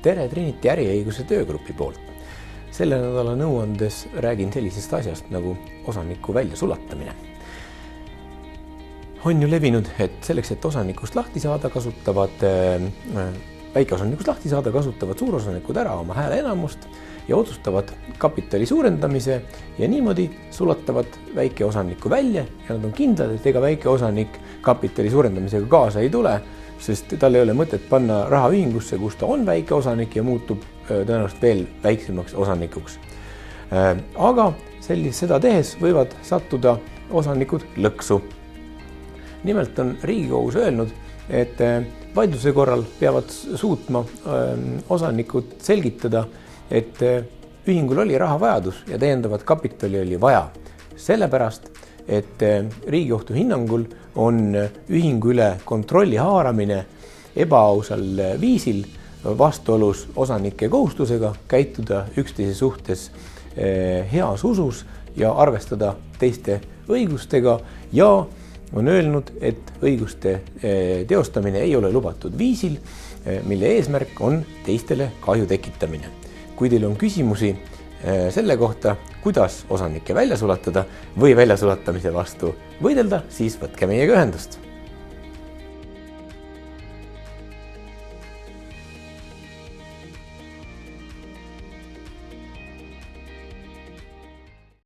tere Trinity äriõiguse töögrupi poolt. Selle nädala nõuandes räägin sellisest asjast nagu osaniku väljasulatamine. On ju levinud, et selleks, et osanikust lahti saada, väikeosanikust lahti saada, kasutavad suurosanikud ära oma hääle enamust ja otsustavad kapitali suurendamise ja niimoodi sulatavad väikeosaniku välja ja nad on kindlad, et ega väikeosanik kapitali suurendamisega kaasa ei tule, sest tal ei ole mõtet panna raha ühingusse, kus ta on väikeosanik ja muutub tõenäoliselt veel väiksemaks osanikuks. Aga seda tehes võivad sattuda osanikud lõksu. Nimelt on Riigikohus öelnud, et vaidluse korral peavad suutma osanikud selgitada, et ühingul oli rahavajadus ja täiendavat kapitali oli vaja. Sellepärast, et Riigikohtu hinnangul on ühingu üle kontrolli haaramine ebaausal viisil vastuolus osanike kohustusega käituda üksteise suhtes heas usus ja arvestada teiste õigustega ja on öelnud, et õiguste teostamine ei ole lubatud viisil, mille eesmärk on teistele kahju tekitamine. Kui teil on küsimusi selle kohta, kuidas osanikke välja sulatada või väljasulatamise vastu võidelda, siis võtke meiega ühendust.